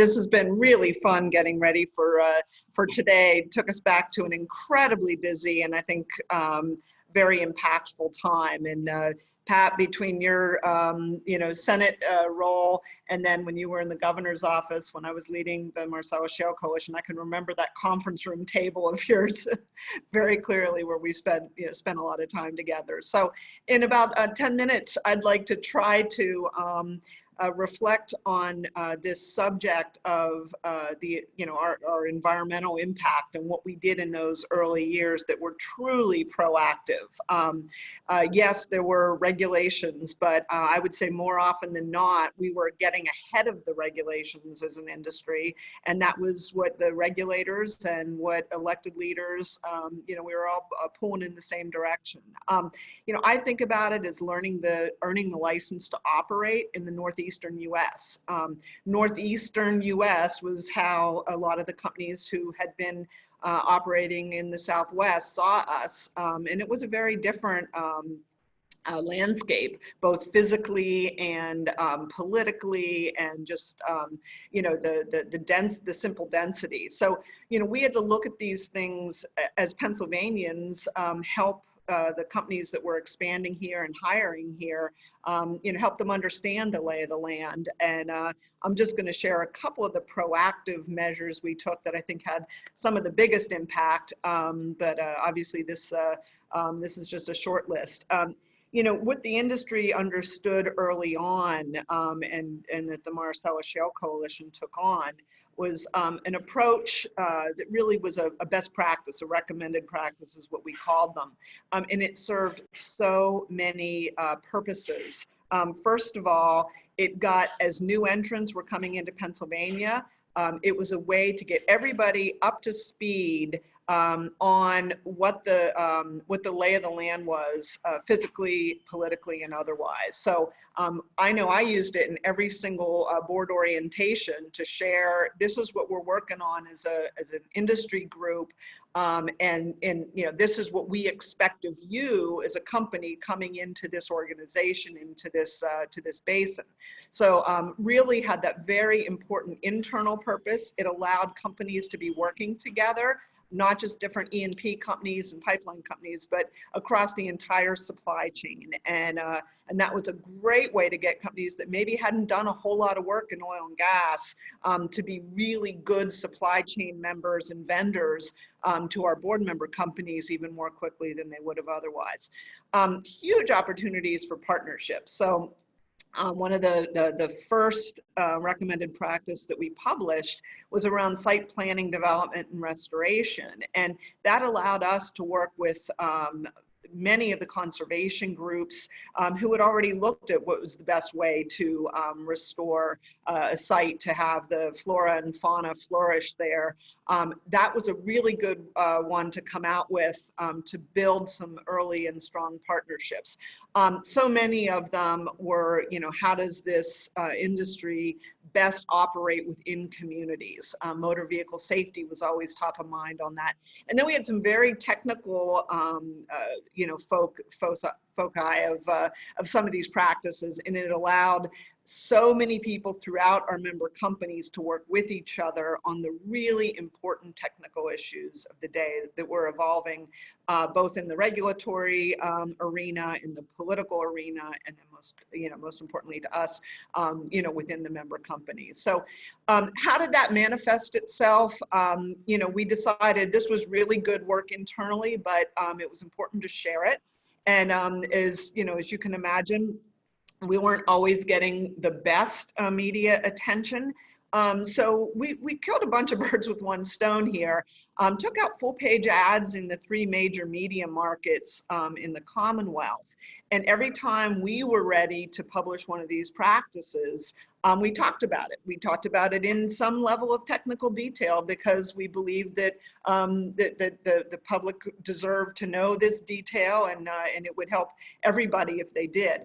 This has been really fun getting ready for today. It took us back to an incredibly busy and I think very impactful time. And Pat, between your Senate role and then when you were in the governor's office when I was leading the Marcellus Shale Coalition, I can remember that conference room table of yours very clearly where we spent a lot of time together. So in about 10 minutes, I'd like to try to reflect on this subject of our environmental impact and what we did in those early years that were truly proactive. Yes, there were regulations, but I would say more often than not, we were getting ahead of the regulations as an industry, and that was what the regulators and what elected leaders, we were all pulling in the same direction. I think about it as earning the license to operate in the Northeastern U.S. Northeastern U.S. was how a lot of the companies who had been operating in the Southwest saw us, and it was a very different landscape, both physically and politically, and just the simple density. So we had to look at these things as Pennsylvanians, help the companies that were expanding here and hiring here, help them understand the lay of the land. And I'm just going to share a couple of the proactive measures we took that I think had some of the biggest impact. But obviously this is just a short list. What the industry understood early on, and that the Marcellus Shale Coalition took on, was an approach that really was a best practice, a recommended practice is what we called them. And it served so many purposes. First of all, it got, as new entrants were coming into Pennsylvania, it was a way to get everybody up to speed on what the lay of the land was, physically, politically, and otherwise. So I know I used it in every single board orientation to share, this is what we're working on as an industry group, and this is what we expect of you as a company coming into this organization, into this basin. So really had that very important internal purpose. It allowed companies to be working together, not just different E&P companies and pipeline companies, but across the entire supply chain. And that was a great way to get companies that maybe hadn't done a whole lot of work in oil and gas to be really good supply chain members and vendors to our board member companies even more quickly than they would have otherwise. Huge opportunities for partnerships. So one of the first recommended practice that we published was around site planning, development, and restoration. And that allowed us to work with many of the conservation groups who had already looked at what was the best way to restore a site to have the flora and fauna flourish there. That was a really good one to come out with to build some early and strong partnerships. So many of them were, how does this industry best operate within communities? Motor vehicle safety was always top of mind on that. And then we had some very technical, foci of some of these practices, and it allowed so many people throughout our member companies to work with each other on the really important technical issues of the day that were evolving, both in the regulatory arena, in the political arena, and then most importantly to us, within the member companies. So how did that manifest itself? We decided this was really good work internally, but it was important to share it. And as you can imagine, we weren't always getting the best media attention. So we killed a bunch of birds with one stone here, took out full page ads in the 3 major media markets in the Commonwealth. And every time we were ready to publish one of these practices, we talked about it. We talked about it in some level of technical detail because we believed that the public deserved to know this detail, and it would help everybody if they did.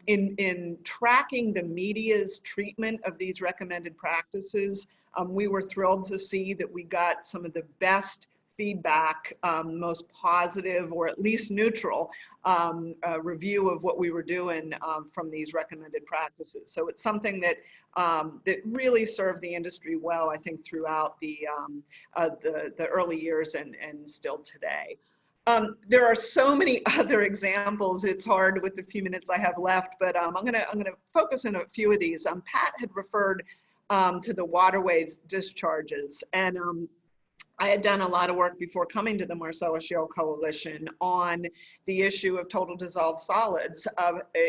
In tracking the media's treatment of these recommended practices, we were thrilled to see that we got some of the best feedback, most positive or at least neutral review of what we were doing from these recommended practices. So it's something that that really served the industry well, I think, throughout the early years and still today. There are so many other examples. It's hard with the few minutes I have left, but I'm gonna focus on a few of these. Pat had referred to the waterways discharges, and I had done a lot of work before coming to the Marcellus Shale Coalition on the issue of total dissolved solids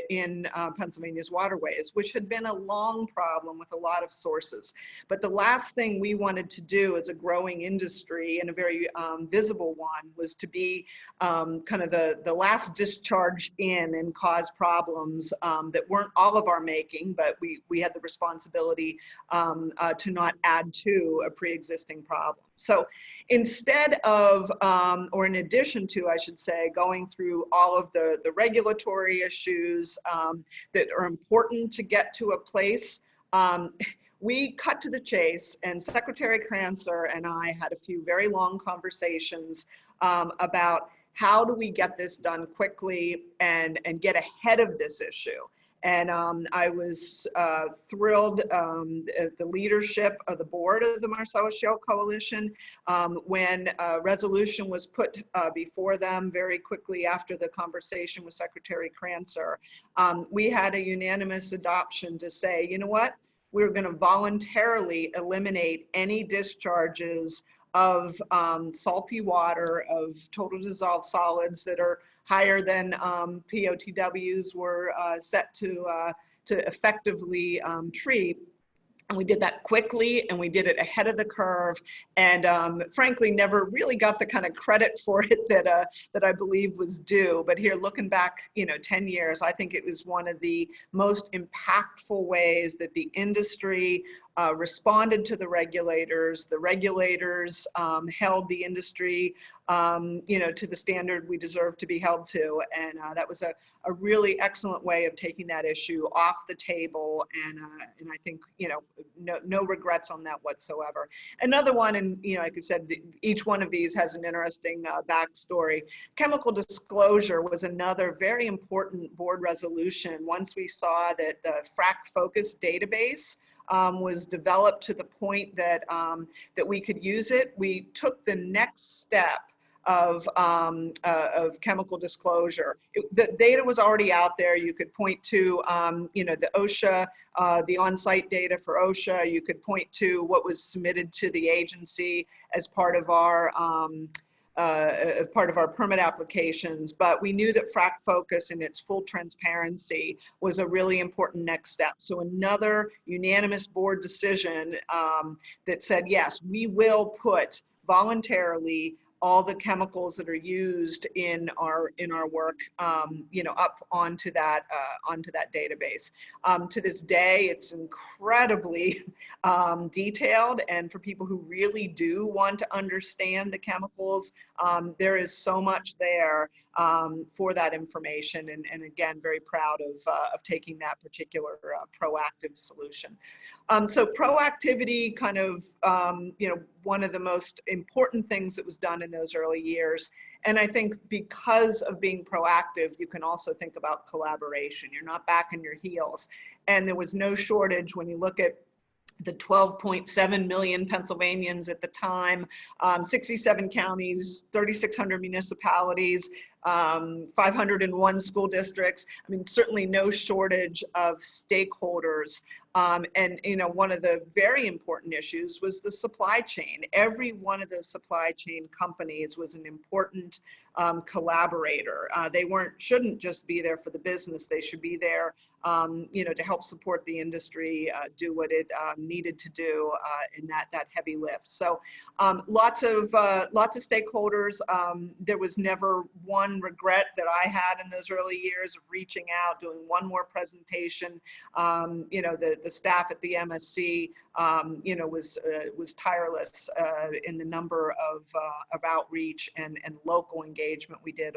in Pennsylvania's waterways, which had been a long problem with a lot of sources. But the last thing we wanted to do as a growing industry, and a very visible one, was to be kind of the last discharge in and cause problems that weren't all of our making, but we had the responsibility to not add to a pre-existing problem. So instead of, or in addition to, I should say, going through all of the regulatory issues that are important to get to a place, we cut to the chase, and Secretary Klaber and I had a few very long conversations about how do we get this done quickly and get ahead of this issue. And I was thrilled at the leadership of the board of the Marcellus Shale Coalition when a resolution was put before them very quickly after the conversation with Secretary Klaber. We had a unanimous adoption to say, you know what, we're going to voluntarily eliminate any discharges of salty water, of total dissolved solids that are higher than POTWs were set to effectively treat. And we did that quickly, and we did it ahead of the curve, and frankly, never really got the kind of credit for it that I believe was due. But here, looking back, 10 years, I think it was one of the most impactful ways that the industry responded to the regulators. The regulators held the industry, to the standard we deserve to be held to, and that was a really excellent way of taking that issue off the table. And I think no regrets on that whatsoever. Another one, and like I said, each one of these has an interesting backstory. Chemical disclosure was another very important board resolution. Once we saw that the frac focus database was developed to the point that that we could use it, we took the next step of chemical disclosure. The data was already out there. You could point to the OSHA, the on-site data for OSHA. You could point to what was submitted to the agency as part of our permit applications, but we knew that frac focus and its full transparency was a really important next step. So another unanimous board decision that said, yes, we will put voluntarily all the chemicals that are used in our work, up onto that database. To this day, it's incredibly detailed, and for people who really do want to understand the chemicals, there is so much there for that information, and again, very proud of taking that particular proactive solution. So proactivity, kind of, one of the most important things that was done in those early years. And I think because of being proactive, you can also think about collaboration. You're not back on your heels. And there was no shortage when you look at the 12.7 million Pennsylvanians at the time, 67 counties, 3,600 municipalities, 501 school districts. I mean, certainly no shortage of stakeholders. And one of the very important issues was the supply chain. Every one of those supply chain companies was an important collaborator. They shouldn't just be there for the business. They should be there, to help support the industry, do what it needed to do in that heavy lift. So lots of stakeholders. There was never one regret that I had in those early years of reaching out, doing one more presentation. The staff at the MSC, was tireless in the number of outreach and local engagement we did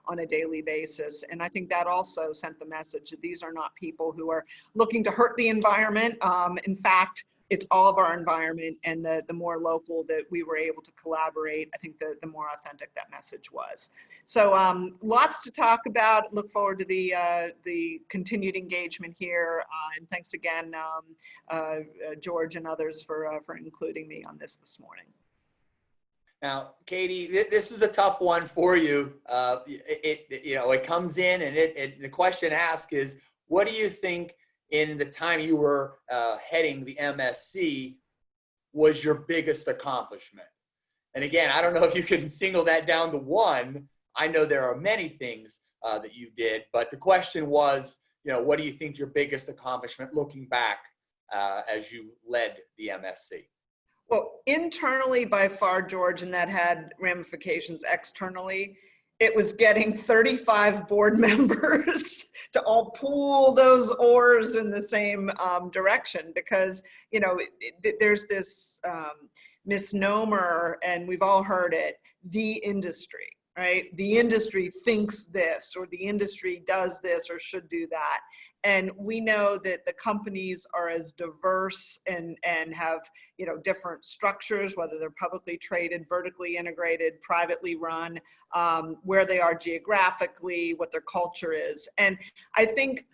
on a daily basis. And I think that also sent the message that these are not people who are looking to hurt the environment. In fact, it's all of our environment, and the more local that we were able to collaborate, I think the more authentic that message was. So lots to talk about. Look forward to the continued engagement here, and thanks again, George and others for including me on this morning. Now, Katie, this is a tough one for you. It comes in, and the question asked is, what do you think in the time you were heading the MSC was your biggest accomplishment? And again, I don't know if you can single that down to one. I know there are many things that you did, but the question was, what do you think your biggest accomplishment looking back as you led the MSC? Well, internally by far, George, and that had ramifications externally, it was getting 35 board members to all pool those oars in the same direction, because, there's this misnomer, and we've all heard it, the industry, right? The industry thinks this, or the industry does this, or should do that. And we know that the companies are as diverse and have, different structures, whether they're publicly traded, vertically integrated, privately run, where they are geographically, what their culture is. And I think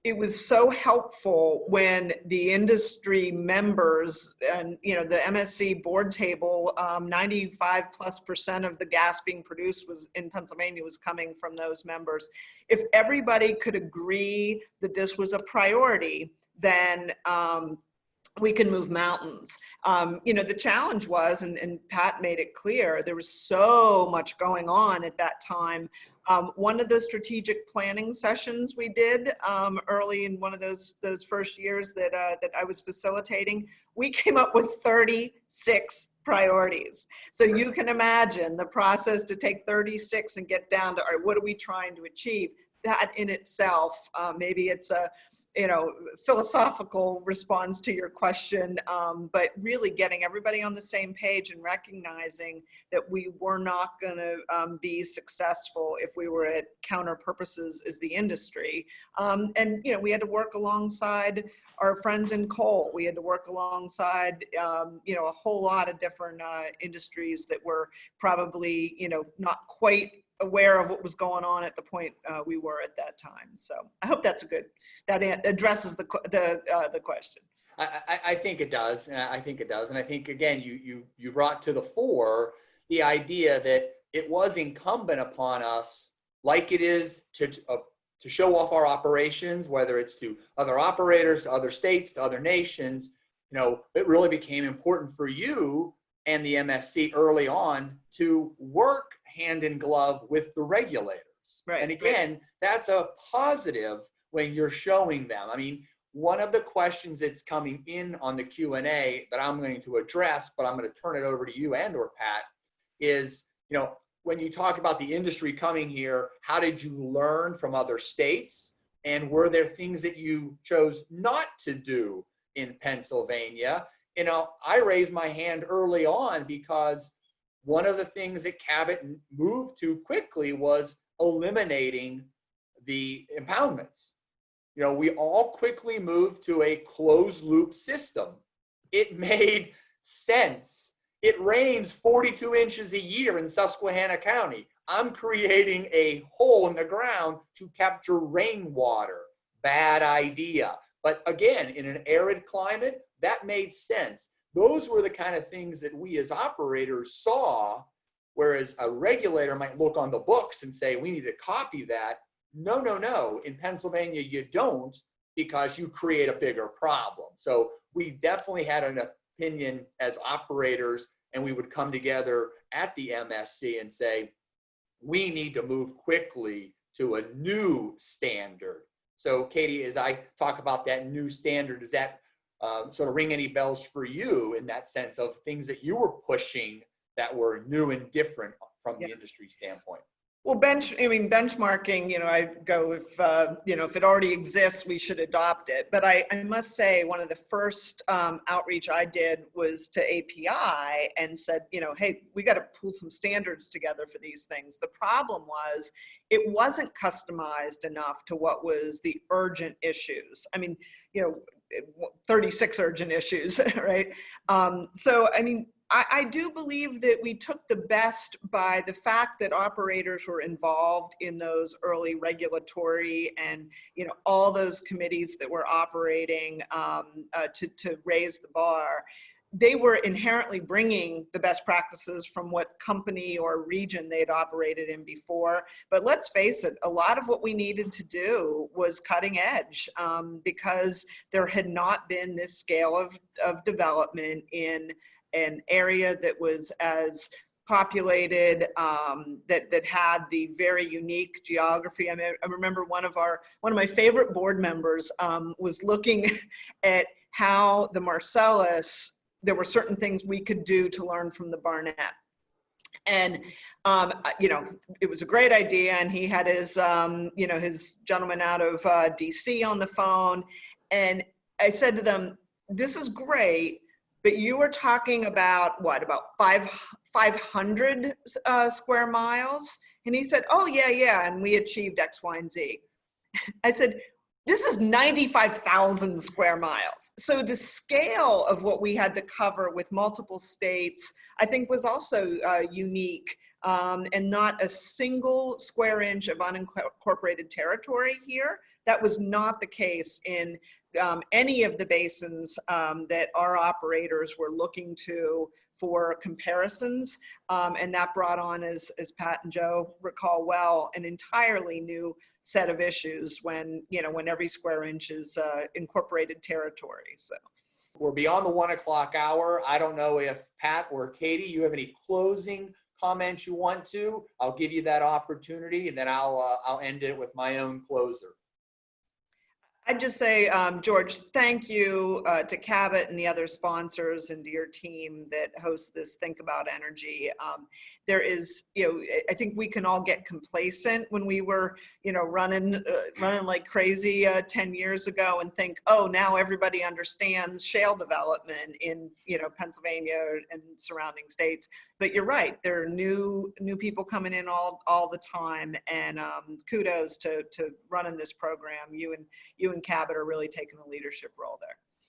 it was so helpful when the industry members and, the MSC board table, 95+% of the gas being produced in Pennsylvania was coming from those members. If everybody could agree that this was a priority, then we can move mountains. The challenge was, and Pat made it clear, there was so much going on at that time. One of the strategic planning sessions we did early in one of those first years that I was facilitating, we came up with 36 priorities. So you can imagine the process to take 36 and get down to, all right, what are we trying to achieve? That in itself, maybe it's a philosophical response to your question, but really getting everybody on the same page and recognizing that we were not going to be successful if we were at counter purposes as the industry. And we had to work alongside our friends in coal. We had to work alongside a whole lot of different industries that were probably not quite aware of what was going on at the point we were at that time. So I hope that addresses the question. I think it does, and I think it does, and I think again you brought to the fore the idea that it was incumbent upon us, like it is to show off our operations, whether it's to other operators, to other states, to other nations. It really became important for you and the MSC early on to work hand in glove with the regulators. Right. And again, that's a positive when you're showing them. I mean, one of the questions that's coming in on the Q&A that I'm going to address, but I'm going to turn it over to you and or Pat, is, when you talk about the industry coming here, how did you learn from other states? And were there things that you chose not to do in Pennsylvania? I raised my hand early on because one of the things that Cabot moved to quickly was eliminating the impoundments. We all quickly moved to a closed loop system. It made sense. It rains 42 inches a year in Susquehanna County. I'm creating a hole in the ground to capture rainwater. Bad idea. But again, in an arid climate, that made sense. Those were the kind of things that we as operators saw, whereas a regulator might look on the books and say, we need to copy that. No. In Pennsylvania, you don't, because you create a bigger problem. So we definitely had an opinion as operators, and we would come together at the MSC and say, we need to move quickly to a new standard. So Katie, as I talk about that new standard, does that sort of ring any bells for you in that sense of things that you were pushing that were new and different from the industry standpoint? Well, benchmarking, I go if it already exists, we should adopt it. But I must say, one of the first outreach I did was to API and said, hey, we got to pull some standards together for these things. The problem was it wasn't customized enough to what was the urgent issues. I mean, 36 urgent issues, right? So, I mean, I do believe that we took the best by the fact that operators were involved in those early regulatory and, you know, all those committees that were operating to raise the bar. They were inherently bringing the best practices from what company or region they'd operated in before. But let's face it, a lot of what we needed to do was cutting edge because there had not been this scale of development in an area that was as populated, that had the very unique geography. I mean, I remember one of my favorite board members was looking at how the Marcellus, there were certain things we could do to learn from the Barnett. And, you know, it was a great idea. And he had his, you know, his gentleman out of DC on the phone. And I said to them, this is great, but you were talking about what, about 500 square miles? And he said, oh yeah. And we achieved X, Y, and Z. I said, this is 95,000 square miles. So the scale of what we had to cover with multiple states, I think, was also unique, and not a single square inch of unincorporated territory here. That was not the case in any of the basins that our operators were looking to for comparisons. And that brought on, as Pat and Joe recall well, an entirely new set of issues when, you know, when every square inch is incorporated territory. So we're beyond the 1 o'clock hour. I don't know if Pat or Katie, you have any closing comments you want to. I'll give you that opportunity, and then I'll end it with my own closer. I'd just say, George, thank you to Cabot and the other sponsors and to your team that hosts this Think About Energy. There is, you know, I think we can all get complacent when we were, you know, running like crazy 10 years ago and think, oh, now everybody understands shale development in, you know, Pennsylvania and surrounding states. But you're right, there are new people coming in all the time, and kudos to running this program. You and Cabot are really taking a leadership role there.